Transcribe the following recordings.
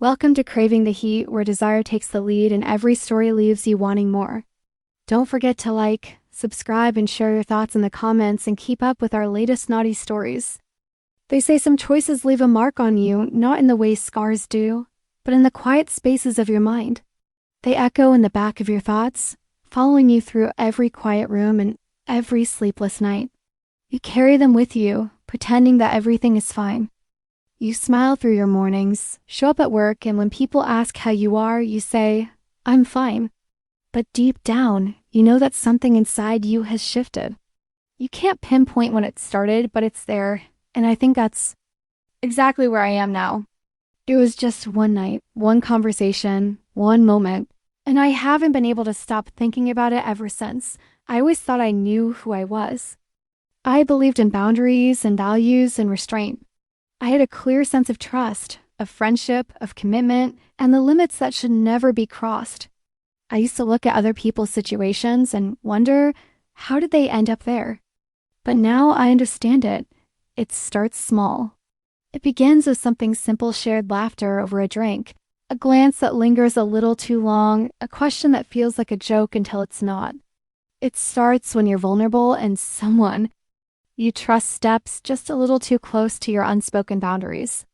Welcome to Craving the Heat, where desire takes the lead and every story leaves you wanting more. Don't forget to like, subscribe, and share your thoughts in the comments and keep up with our latest naughty stories. They say some choices leave a mark on you, not in the way scars do, but in the quiet spaces of your mind. They echo in the back of your thoughts, following you through every quiet room and every sleepless night. You carry them with you, pretending that everything is fine. You smile through your mornings, show up at work, and when people ask how you are, you say, "I'm fine." But deep down, you know that something inside you has shifted. You can't pinpoint when it started, but it's there, and I think that's exactly where I am now. It was just one night, one conversation, one moment, and I haven't been able to stop thinking about it ever since. I always thought I knew who I was. I believed in boundaries and values and restraint. I had a clear sense of trust, of friendship, of commitment, and the limits that should never be crossed. I used to look at other people's situations and wonder, how did they end up there? But now I understand it. It starts small. It begins with something simple: shared laughter over a drink, a glance that lingers a little too long, a question that feels like a joke until it's not. It starts when you're vulnerable and someone you trust steps just a little too close to your unspoken boundaries.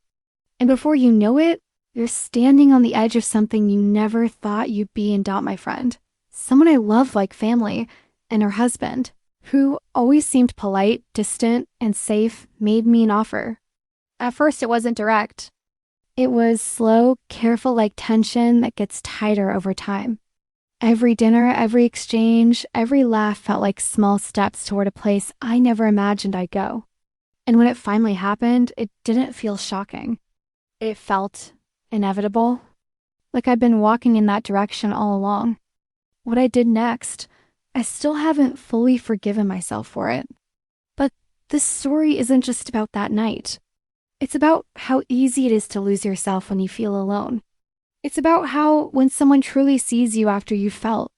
And before you know it, you're standing on the edge of something you never thought you'd be in. My friend, someone I love like family, and her husband, who always seemed polite, distant, and safe, made me an offer. At first, it wasn't direct. It was slow, careful, like tension that gets tighter over time. Every dinner, every exchange, every laugh felt like small steps toward a place I never imagined I'd go. And when it finally happened, it didn't feel shocking. It felt inevitable, like I'd been walking in that direction all along. What I did next, I still haven't fully forgiven myself for it. But this story isn't just about that night. It's about how easy it is to lose yourself when you feel alone. It's about how, when someone truly sees you after you've felt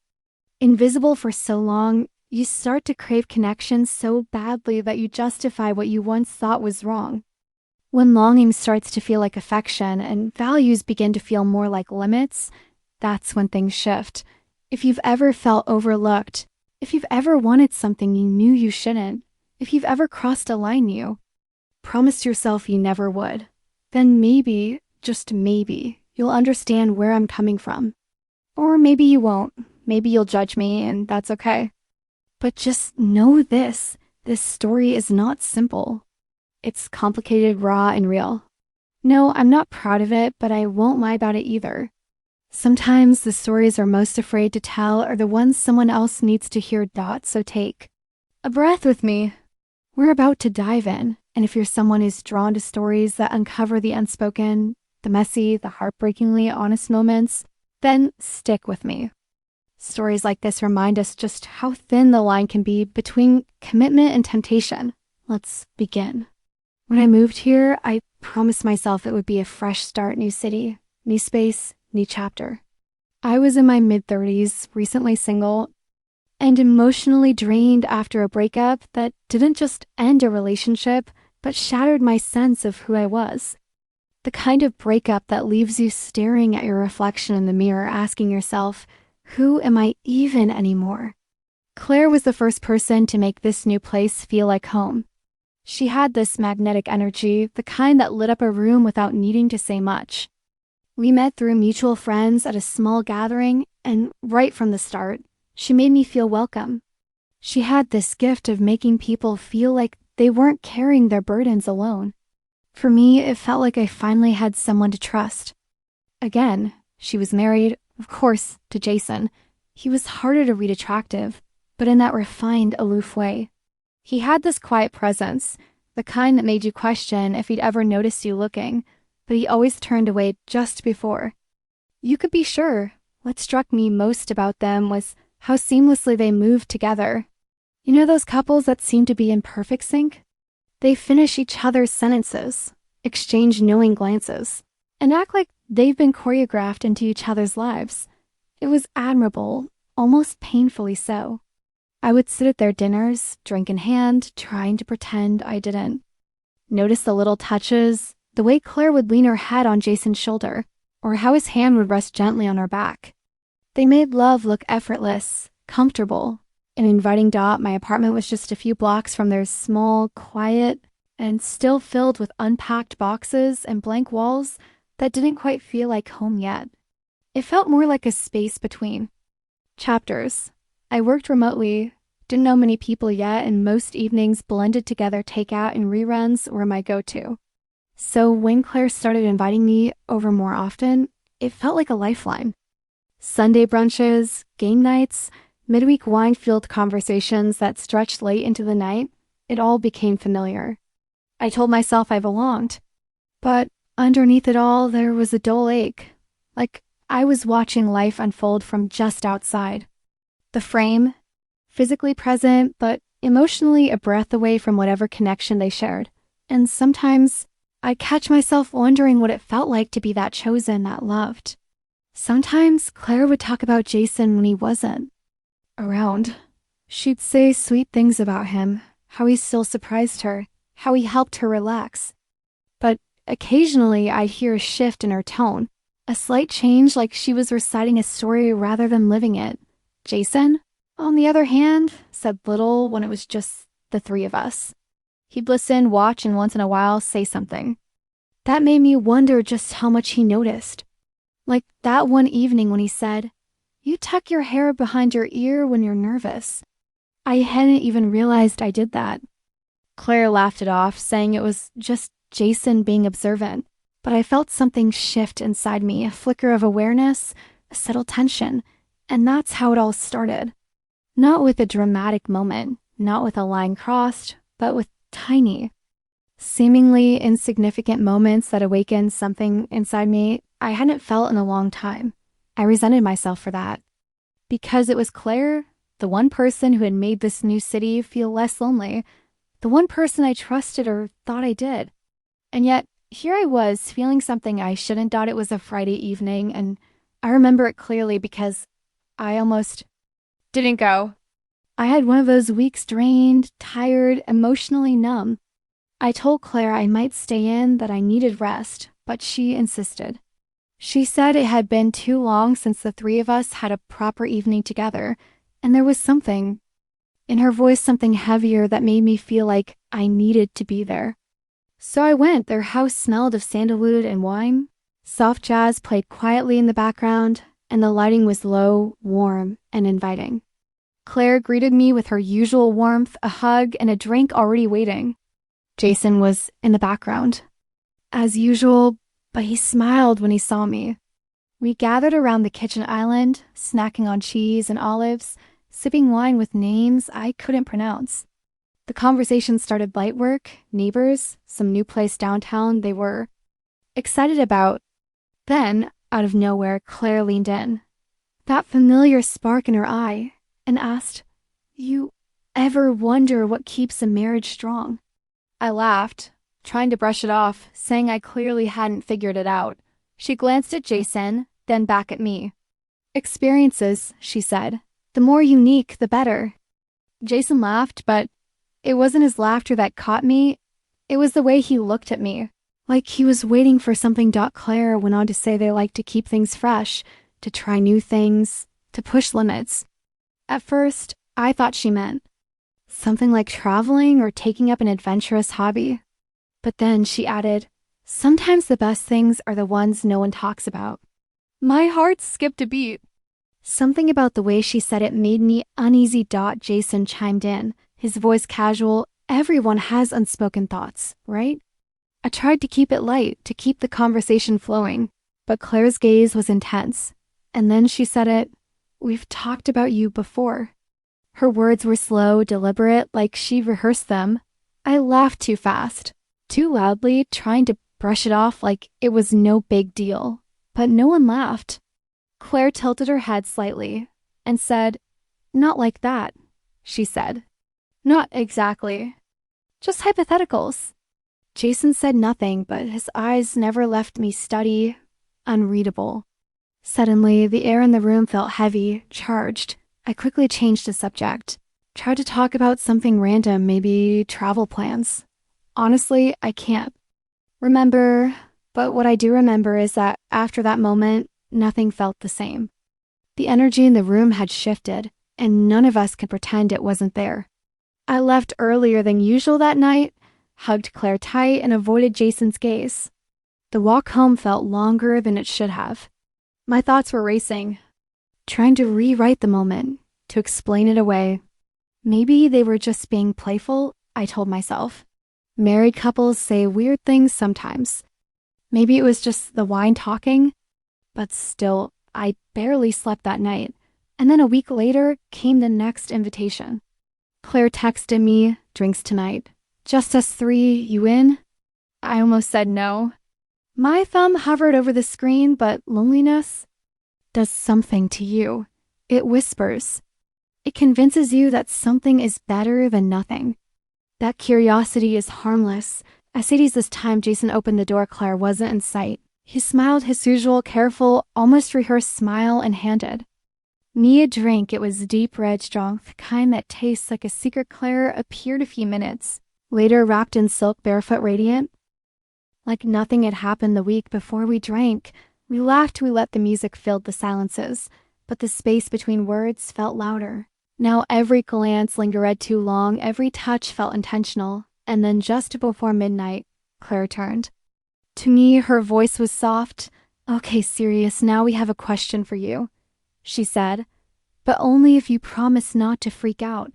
invisible for so long, you start to crave connection so badly that you justify what you once thought was wrong. When longing starts to feel like affection and values begin to feel more like limits, that's when things shift. If you've ever felt overlooked, if you've ever wanted something you knew you shouldn't, if you've ever crossed a line you promised yourself you never would, then maybe, just maybe, you'll understand where I'm coming from. Or maybe you won't. Maybe you'll judge me, and that's okay. But just know this story is not simple. It's complicated, raw, and real. No, I'm not proud of it, but I won't lie about it either. Sometimes the stories we're most afraid to tell are the ones someone else needs to hear. So take a breath with me. We're about to dive in, and if you're someone who's drawn to stories that uncover the unspoken, the messy, the heartbreakingly honest moments, then stick with me. Stories like this remind us just how thin the line can be between commitment and temptation. Let's begin. When I moved here, I promised myself it would be a fresh start, new city, new space, new chapter. I was in my mid-30s, recently single, and emotionally drained after a breakup that didn't just end a relationship, but shattered my sense of who I was. The kind of breakup that leaves you staring at your reflection in the mirror, asking yourself, who am I even anymore? Claire was the first person to make this new place feel like home. She had this magnetic energy, the kind that lit up a room without needing to say much. We met through mutual friends at a small gathering, and right from the start, she made me feel welcome. She had this gift of making people feel like they weren't carrying their burdens alone. For me, it felt like I finally had someone to trust. Again, she was married, of course, to Jason. He was harder to read attractive, but in that refined, aloof way. He had this quiet presence, the kind that made you question if he'd ever noticed you looking, but he always turned away just before. You could be sure, what struck me most about them was how seamlessly they moved together. You know those couples that seem to be in perfect sync? They finish each other's sentences, exchange knowing glances, and act like they've been choreographed into each other's lives. It was admirable, almost painfully so. I would sit at their dinners, drink in hand, trying to pretend I didn't. Notice the little touches, the way Claire would lean her head on Jason's shoulder, or how his hand would rest gently on her back. They made love look effortless, comfortable. An inviting dot, my apartment was just a few blocks from their small, quiet, and still filled with unpacked boxes and blank walls that didn't quite feel like home yet. It felt more like a space between chapters. I worked remotely, didn't know many people yet, and most evenings blended together takeout and reruns were my go-to. So when Claire started inviting me over more often, it felt like a lifeline. Sunday brunches, game nights, midweek wine-fueled conversations that stretched late into the night, it all became familiar. I told myself I belonged. But underneath it all, there was a dull ache. Like I was watching life unfold from just outside. The frame, physically present, but emotionally a breath away from whatever connection they shared. And sometimes I'd catch myself wondering what it felt like to be that chosen, that loved. Sometimes Claire would talk about Jason when he wasn't around. She'd say sweet things about him, how he still surprised her, how he helped her relax. But occasionally I'd hear a shift in her tone, a slight change like she was reciting a story rather than living it. Jason, on the other hand, said little when it was just the three of us. He'd listen, watch, and once in a while say something. That made me wonder just how much he noticed. Like that one evening when he said, "You tuck your hair behind your ear when you're nervous." I hadn't even realized I did that. Claire laughed it off, saying it was just Jason being observant, but I felt something shift inside me, a flicker of awareness, a subtle tension, and that's how it all started. Not with a dramatic moment, not with a line crossed, but with tiny, seemingly insignificant moments that awakened something inside me I hadn't felt in a long time. I resented myself for that. Because it was Claire, the one person who had made this new city feel less lonely, the one person I trusted or thought I did. And yet, here I was feeling something I shouldn't. Thought it was a Friday evening, and I remember it clearly because I almost didn't go. I had one of those weeks drained, tired, emotionally numb. I told Claire I might stay in, that I needed rest, but she insisted. She said it had been too long since the three of us had a proper evening together, and there was something in her voice, something heavier that made me feel like I needed to be there. So I went. Their house smelled of sandalwood and wine. Soft jazz played quietly in the background, and the lighting was low, warm, and inviting. Claire greeted me with her usual warmth, a hug, and a drink already waiting. Jason was in the background, as usual, but he smiled when he saw me. We gathered around the kitchen island, snacking on cheese and olives, sipping wine with names I couldn't pronounce. The conversation started light work, neighbors, some new place downtown they were excited about. Then, out of nowhere, Claire leaned in, that familiar spark in her eye, and asked, "You ever wonder what keeps a marriage strong?" I laughed, trying to brush it off, saying I clearly hadn't figured it out. She glanced at Jason, then back at me. "Experiences," she said. "The more unique, the better." Jason laughed, but it wasn't his laughter that caught me. It was the way he looked at me, like he was waiting for something. Claire went on to say they like to keep things fresh, to try new things, to push limits. At first, I thought she meant something like traveling or taking up an adventurous hobby. But then she added, "Sometimes the best things are the ones no one talks about." My heart skipped a beat. Something about the way she said it made me uneasy. Jason chimed in, his voice casual. Everyone has unspoken thoughts, right? I tried to keep it light, to keep the conversation flowing, but Claire's gaze was intense. And then she said it, "We've talked about you before." Her words were slow, deliberate, like she rehearsed them. I laughed too fast, too loudly, trying to brush it off like it was no big deal. But no one laughed. Claire tilted her head slightly and said, "Not like that," she said. "Not exactly. Just hypotheticals." Jason said nothing, but his eyes never left me, steady, unreadable. Suddenly, the air in the room felt heavy, charged. I quickly changed the subject. Tried to talk about something random, maybe travel plans. Honestly, I can't remember. But what I do remember is that after that moment, nothing felt the same. The energy in the room had shifted, and none of us could pretend it wasn't there. I left earlier than usual that night, hugged Claire tight, and avoided Jason's gaze. The walk home felt longer than it should have. My thoughts were racing, trying to rewrite the moment, to explain it away. Maybe they were just being playful, I told myself. Married couples say weird things sometimes. Maybe it was just the wine talking, but still, I barely slept that night. And then a week later came the next invitation. Claire texted me, "Drinks tonight. Just us three, you in?" I almost said no. My thumb hovered over the screen, but loneliness does something to you. It whispers. It convinces you that something is better than nothing. That curiosity is harmless. As Sadie's this time Jason opened the door, Claire wasn't in sight. He smiled his usual, careful, almost rehearsed smile and handed me a drink. It was deep red, strong, the kind that tastes like a secret. Claire appeared a few minutes later, wrapped in silk, barefoot, radiant. Like nothing had happened the week before we drank. We laughed, we let the music fill the silences, but the space between words felt louder. Now every glance lingered too long, every touch felt intentional. And then just before midnight, Claire turned. To me, her voice was soft. "Okay, serious, now we have a question for you," she said, "but only if you promise not to freak out."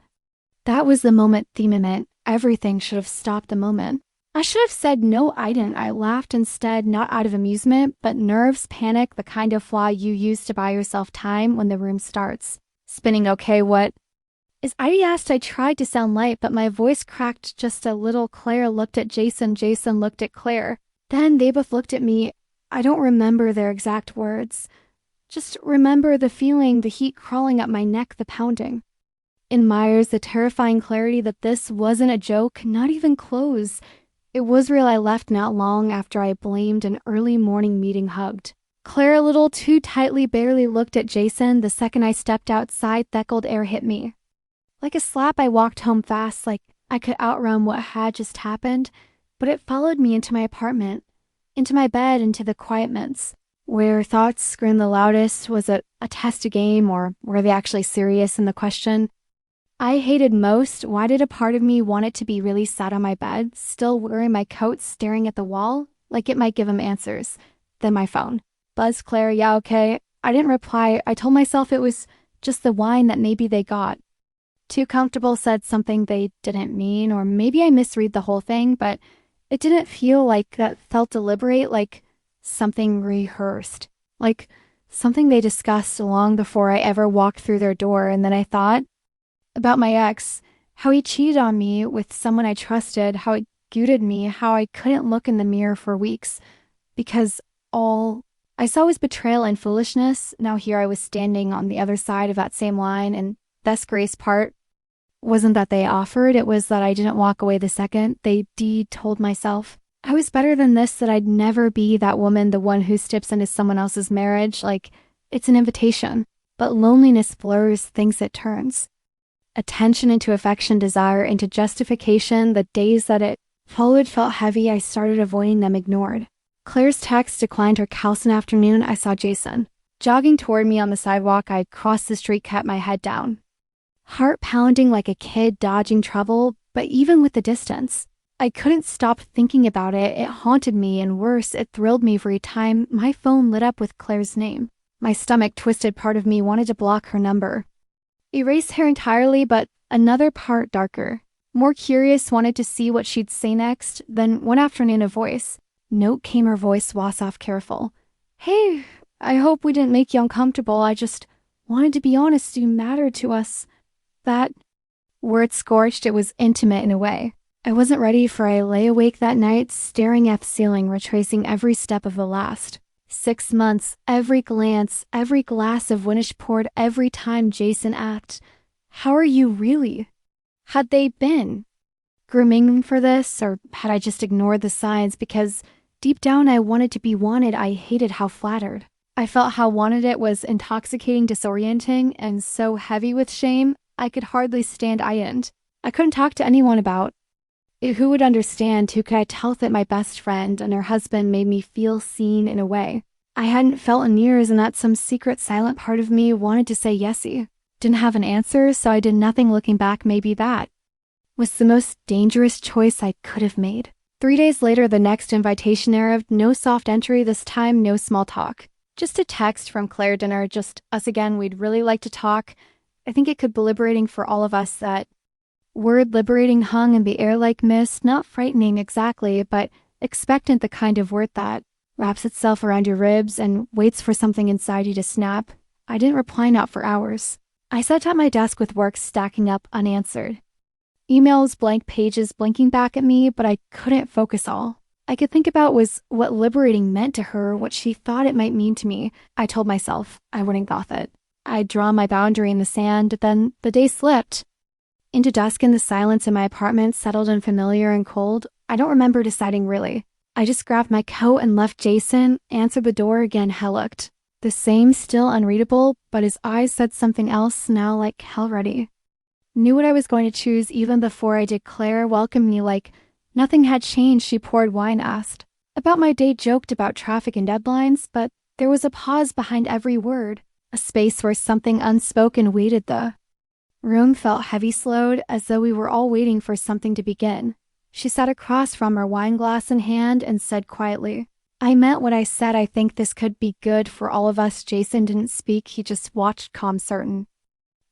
That was the moment Thema meant. Everything should have stopped the moment. I should have said no, I didn't. I laughed instead, not out of amusement, but nerves, panic, the kind of flaw you use to buy yourself time when the room starts spinning. "Okay, what is?" I asked. I tried to sound light, but my voice cracked just a little. Claire looked at Jason. Jason looked at Claire. Then they both looked at me. I don't remember their exact words. Just remember the feeling, the heat crawling up my neck, the pounding. In Myers, the terrifying clarity that this wasn't a joke, not even close. It was real. I left not long after I blamed an early morning meeting hugged Claire a little too tightly, barely looked at Jason. The second I stepped outside, that cold air hit me. Like a slap, I walked home fast, like I could outrun what had just happened, but it followed me into my apartment, into my bed, into the quiet minutes. Where thoughts screamed the loudest. Was it a test, a game, or were they actually serious in the question I hated most? Why did a part of me want it to be really sat on my bed, still wearing my coat, staring at the wall, like it might give him answers? Then my phone. Buzz. Claire, yeah, okay. I didn't reply. I told myself it was just the wine that maybe they got too comfortable, said something they didn't mean, or maybe I misread the whole thing, but it didn't feel like that. Felt deliberate, like something rehearsed, like something they discussed long before I ever walked through their door. And then I thought about my ex, how he cheated on me with someone I trusted, how it gutted me, how I couldn't look in the mirror for weeks because all I saw was betrayal and foolishness. Now here I was standing on the other side of that same line, and the grace part wasn't that they offered, it was that I didn't walk away the second they told myself I was better than this, that I'd never be that woman, the one who steps into someone else's marriage. Like it's an invitation, but loneliness blurs, thinks it turns attention into affection, desire into justification. The days that it followed felt heavy. I started avoiding them, ignored. Claire's text declined. Her calcium afternoon, I saw Jason jogging toward me on the sidewalk. I crossed the street, kept my head down, heart pounding like a kid dodging trouble. But even with the distance, I couldn't stop thinking about it. It haunted me, and worse, it thrilled me every time my phone lit up with Claire's name. My stomach twisted. Part of me wanted to block her number, erase her entirely, but another part, darker, more curious, wanted to see what she'd say next. Then one afternoon, a note came. Her voice was off, careful. "Hey, I hope we didn't make you uncomfortable. I just wanted to be honest. You mattered to us." That word scorched. It was intimate in a way I wasn't ready for. I lay awake that night, staring at the ceiling, retracing every step of the last 6 months, every glance, every glass of Winnish poured, every time Jason asked, "How are you really?" Had they been grooming for this, or had I just ignored the signs? Because deep down I wanted to be wanted. I hated how flattered I felt. How wanted it was intoxicating, disorienting, and so heavy with shame I could hardly stand. I couldn't talk to anyone about Who would understand? Who could I tell that my best friend and her husband made me feel seen in a way I hadn't felt in years, and that some secret silent part of me wanted to say yesy. Didn't have an answer, so I did nothing. Looking back, maybe that was the most dangerous choice I could have made. 3 days later, the next invitation arrived. No soft entry this time, no small talk. Just a text from Claire. Dinner, just us again. We'd really like to talk. I think it could be liberating for all of us. That word liberating hung in the air like mist, not frightening exactly, but expectant, the kind of word that wraps itself around your ribs and waits for something inside you to snap. I didn't reply, not for hours. I sat at my desk with work stacking up unanswered. Emails, blank pages blinking back at me, but I couldn't focus. All I could think about was what liberating meant to her, what she thought it might mean to me. I told myself I wouldn't goth it. I'd drawn my boundary in the sand. Then the day slipped into dusk, and the silence in my apartment settled in, familiar and cold. I don't remember deciding really. I just grabbed my coat and left. Jason answered the door again. Hell looked the same, still unreadable, but his eyes said something else now, like hell ready. Knew what I was going to choose even before I did. Claire welcomed me like nothing had changed. She poured wine, asked about my day, joked about traffic and deadlines, but there was a pause behind every word, a space where something unspoken waited. The room felt heavy, slowed, as though we were all waiting for something to begin. She sat across from her, wine glass in hand, and said quietly, I meant what I said. I think this could be good for all of us. Jason didn't speak. He just watched, calm, certain.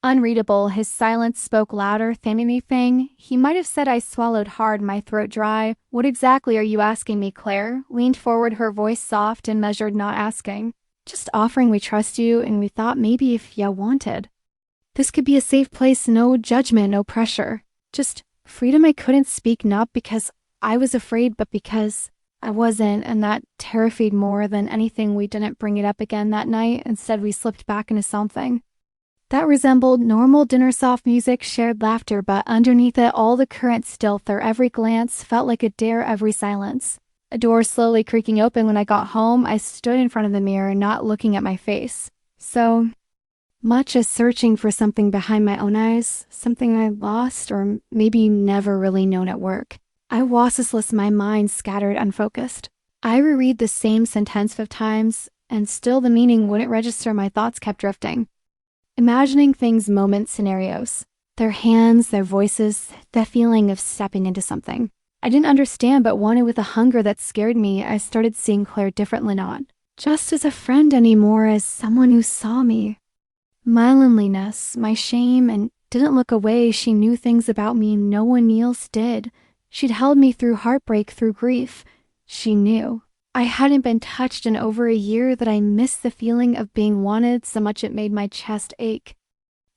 Unreadable, his silence spoke louder than anything. He might have said. I swallowed hard, my throat dry. What exactly are you asking me? Claire leaned forward, her voice soft and measured. Not asking, just offering. We trust you, and we thought maybe if ya wanted, this could be a safe place. No judgment, no pressure. Just freedom. I couldn't speak, not because I was afraid, but because I wasn't, and that terrified more than anything. We didn't bring it up again that night. Instead, we slipped back into something that resembled normal dinner, soft music, shared laughter, but underneath it all the current still. Their every glance felt like a dare, every silence. A door slowly creaking open. When I got home, I stood in front of the mirror, not looking at my face so much as searching for something behind my own eyes, something I lost or maybe never really known at work. I was listless, my mind scattered, unfocused. I reread the same sentence 5 times, and still the meaning wouldn't register. My thoughts kept drifting, imagining things, moments, scenarios. Their hands, their voices, the feeling of stepping into something I didn't understand but wanted with a hunger that scared me. I started seeing Claire differently, not just as a friend anymore, as someone who saw me. My loneliness, my shame, and didn't look away. She knew things about me no one else did. She'd held me through heartbreak, through grief. She knew I hadn't been touched in over a year, that I missed the feeling of being wanted so much it made my chest ache.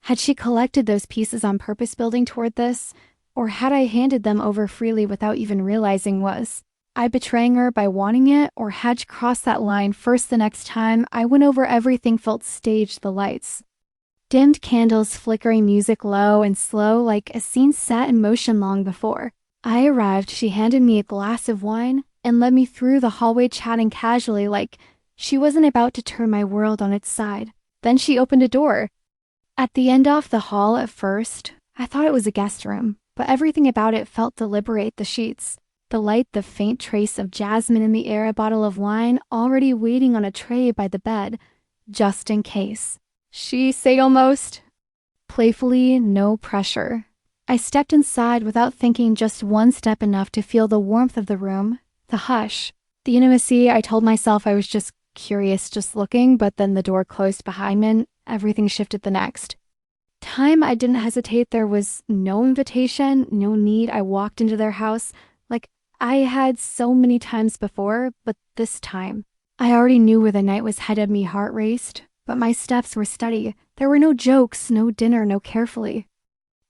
Had she collected those pieces on purpose, building toward this? Or had I handed them over freely without even realizing? Was I betraying her by wanting it, or had she crossed that line first? The next time I went over, everything felt staged. The lights dimmed, candles flickering, music low and slow, like a scene set in motion long before I arrived. She handed me a glass of wine and led me through the hallway, chatting casually like she wasn't about to turn my world on its side. Then she opened a door at the end off the hall. At first, I thought it was a guest room, but everything about it felt deliberate. The sheets, the light, the faint trace of jasmine in the air, a bottle of wine already waiting on a tray by the bed, just in case. She said almost playfully, no pressure. I stepped inside without thinking, just one step enough to feel the warmth of the room, the hush, the intimacy. I told myself I was just curious, just looking, but then the door closed behind me and everything shifted. The next time I didn't hesitate. There was no invitation, no need. I walked into their house like I had so many times before, but this time I already knew where the night was headed. Me heart raced, but my steps were steady. There were no jokes, no dinner, no carefully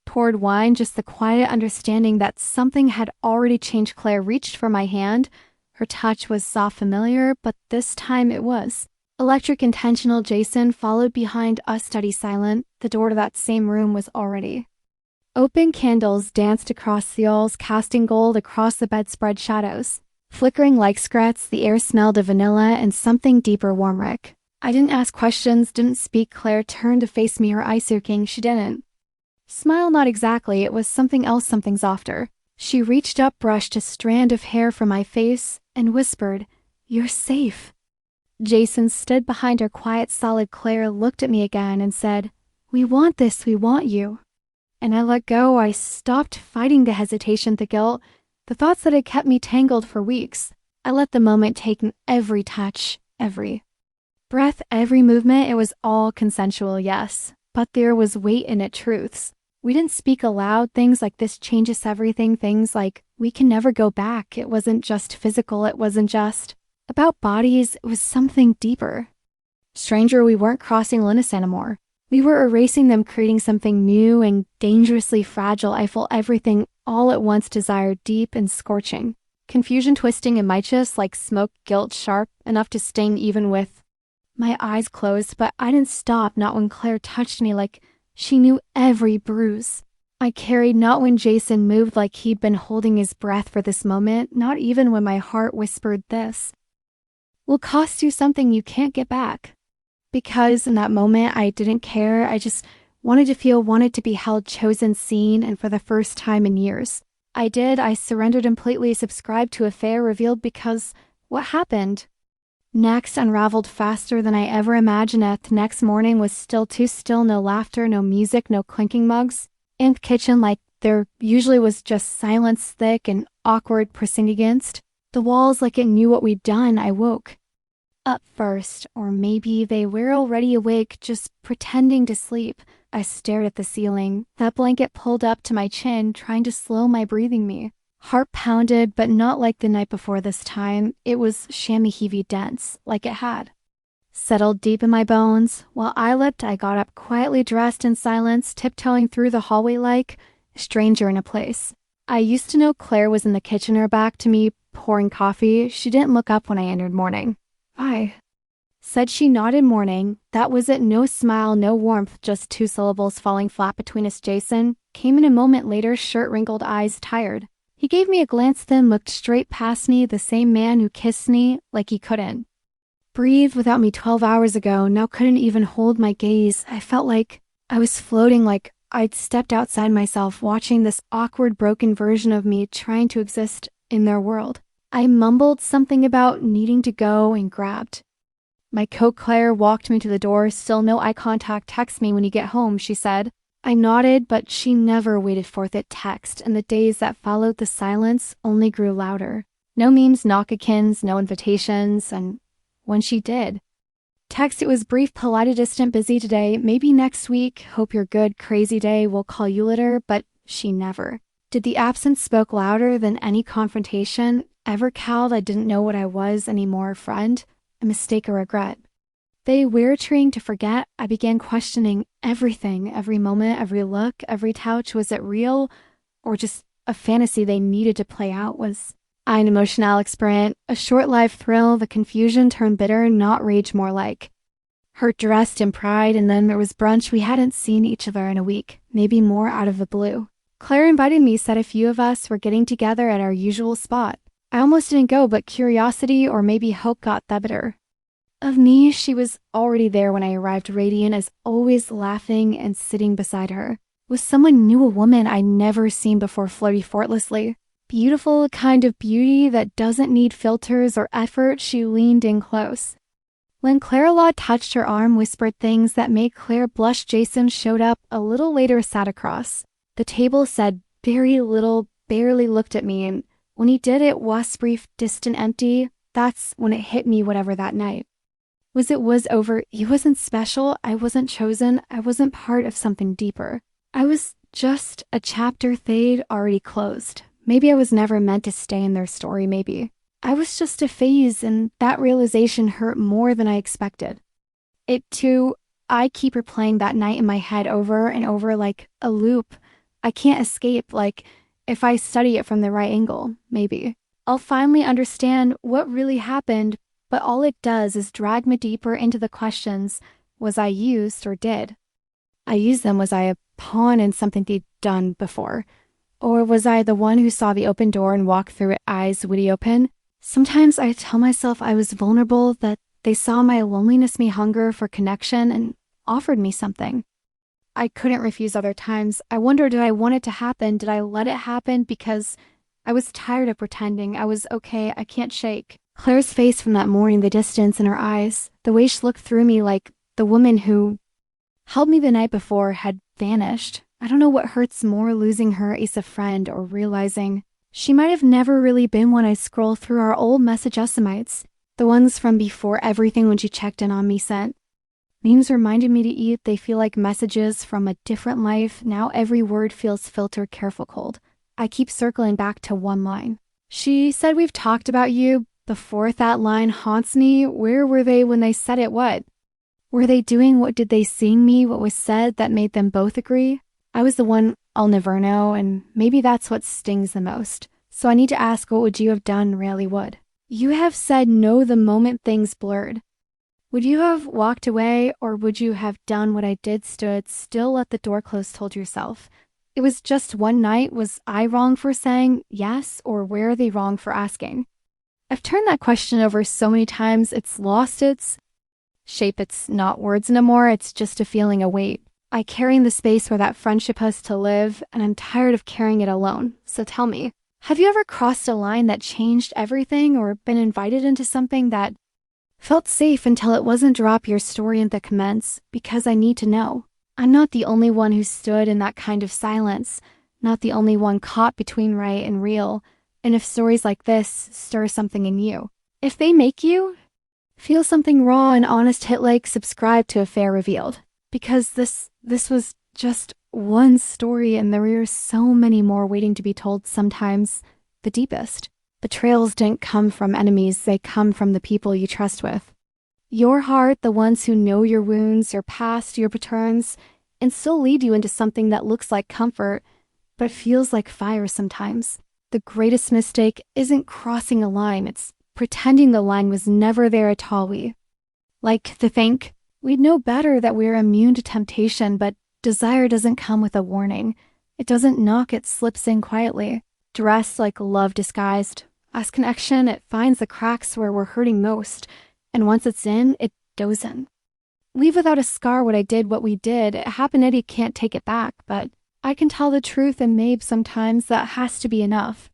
poured wine, just the quiet understanding that something had already changed. Claire reached for my hand. Her touch was soft, familiar, but this time it was electric, intentional. Jason followed behind us, steady, silent. The door to that same room was already open. Candles danced across the walls, casting gold across the bedspread, shadows flickering like scraps. The air smelled of vanilla and something deeper, warm. Rick. I didn't ask questions, didn't speak. Claire turned to face me, her eyes soaking. She didn't smile, not exactly. It was something else, something softer, She reached up, brushed a strand of hair from my face, and whispered, "You're safe." Jason stood behind her, quiet, solid. Claire looked at me again and said, "We want this, we want you." And I let go. I stopped fighting the hesitation, the guilt, the thoughts that had kept me tangled for weeks. I let the moment take in every touch, every breath, every movement. It was all consensual, yes, but there was weight in it, truths. We didn't speak aloud, things like "this changes everything," things like "we can never go back." It wasn't just physical, it wasn't just about bodies, it was something deeper. Stranger, we weren't crossing limits anymore. We were erasing them, creating something new and dangerously fragile. I felt everything all at once, desire deep and scorching. Confusion twisting in my chest like smoke, guilt sharp, enough to sting even with my eyes closed. But I didn't stop, not when Claire touched me, like she knew every bruise I carried, not when Jason moved like he'd been holding his breath for this moment, not even when my heart whispered this will cost you something you can't get back. Because in that moment, I didn't care. I just wanted to feel, wanted to be held, chosen, seen, and for the first time in years. I did. I surrendered completely, subscribed to a fair, revealed, because what happened next unraveled faster than I ever imagined. The next morning was still too still, no laughter, no music, no clinking mugs. In the kitchen, like there usually was, just silence, thick and awkward, pressing against the walls like it knew what we'd done. I woke up first, or maybe they were already awake, just pretending to sleep. I stared at the ceiling, that blanket pulled up to my chin, trying to slow my breathing. Me heart pounded, but not like the night before this time. It was chamois heavy, dense, like it had settled deep in my bones. While I leapt, I got up, quietly dressed in silence, tiptoeing through the hallway like a stranger in a place I used to know. Claire was in the kitchen, her back to me, pouring coffee. She didn't look up when I entered. "Morning." "Hi," said she, nodded. "Morning." That was it. No smile, no warmth, just two syllables falling flat between us. Jason came in a moment later, shirt wrinkled, eyes tired. He gave me a glance, then looked straight past me, the same man who kissed me like he couldn't breathe without me 12 hours ago, now couldn't even hold my gaze. I felt like I was floating, like I'd stepped outside myself, watching this awkward, broken version of me trying to exist in their world. I mumbled something about needing to go and grabbed my coat. Claire walked me to the door. "Still no eye contact. Text me when you get home," she said. I nodded, but she never waited for that text, and the days that followed, the silence only grew louder. No memes, knock-a-kins, no invitations, and when she did text, it was brief, polite, distant. "Busy today, maybe next week. Hope you're good. Crazy day. We'll call you later." But she never did. The absence spoke louder than any confrontation ever. Cowed. I didn't know what I was anymore. A friend, a mistake, a regret. They were trying to forget. I began questioning everything, every moment, every look, every touch. Was it real or just a fantasy they needed to play out? Was I an emotional experiment, a short-lived thrill? The confusion turned bitter, not rage, more like hurt dressed in pride. And then there was brunch. We hadn't seen each other in a week, maybe more, out of the blue. Claire invited me, said a few of us were getting together at our usual spot. I almost didn't go, but curiosity or maybe hope got the better of me. She was already there when I arrived, radiant as always, laughing and sitting beside her was someone new, a woman I'd never seen before, flirty, effortlessly beautiful, a kind of beauty that doesn't need filters or effort. She leaned in close. When Clara Law touched her arm, whispered things that made Claire blush. Jason showed up a little later, sat across the table, said very little, barely looked at me, and when he did, it was brief, distant, empty. That's when it hit me, whatever that night was, it was over. He wasn't special. I wasn't chosen. I wasn't part of something deeper. I was just a chapter they'd already closed. Maybe I was never meant to stay in their story. Maybe I was just a phase, and that realization hurt more than I expected it to. I keep replaying that night in my head over and over like a loop. I can't escape. Like if I study it from the right angle, maybe I'll finally understand what really happened. But all it does is drag me deeper into the questions. Was I used, or did I use them? Was I a pawn in something they'd done before? Or was I the one who saw the open door and walked through it, eyes wide open? Sometimes I tell myself I was vulnerable, that they saw my loneliness, my hunger for connection, and offered me something I couldn't refuse other times. I wonder, did I want it to happen? Did I let it happen because I was tired of pretending I was okay? I can't shake Claire's face from that morning, the distance in her eyes, the way she looked through me like the woman who held me the night before had vanished. I don't know what hurts more, losing her as a friend or realizing she might have never really been when I scroll through our old message estimates, the ones from before everything when she checked in on me sent. Memes reminded me to eat. They feel like messages from a different life. Now every word feels filtered, careful, cold. I keep circling back to one line. She said, we've talked about you. The fourth that line haunts me. Where were they when they said it? What? Were they doing? What did they seeing me? What was said that made them both agree? I was the one I'll never know, and maybe that's what stings the most. So I need to ask, what would you have done, really would? You have said no the moment things blurred. Would you have walked away, or would you have done what I did, stood, still let the door close, told yourself? It was just one night. Was I wrong for saying yes, or were they wrong for asking? I've turned that question over so many times, it's lost its shape. It's not words anymore, it's just a feeling, a weight. I carry in the space where that friendship has to live, and I'm tired of carrying it alone. So tell me, have you ever crossed a line that changed everything, or been invited into something that felt safe until it wasn't? Drop your story in the comments, because I need to know. I'm not the only one who stood in that kind of silence, not the only one caught between right and real. And if stories like this stir something in you, if they make you feel something raw and honest, hit like, subscribe to Affair Revealed. Because this was just one story, and there are so many more waiting to be told. Sometimes the deepest betrayals didn't come from enemies, they come from the people you trust with. Your heart, the ones who know your wounds, your past, your patterns, and still lead you into something that looks like comfort, but feels like fire sometimes. The greatest mistake isn't crossing a line, it's pretending the line was never there at all. We like to think we'd know better, that we're immune to temptation, but desire doesn't come with a warning. It doesn't knock, it slips in quietly. Dressed like love disguised. As connection, it finds the cracks where we're hurting most. And once it's in, it doesn't leave without a scar. What I did, what we did, it happened, Eddie can't take it back, but I can tell the truth, and maybe sometimes that has to be enough.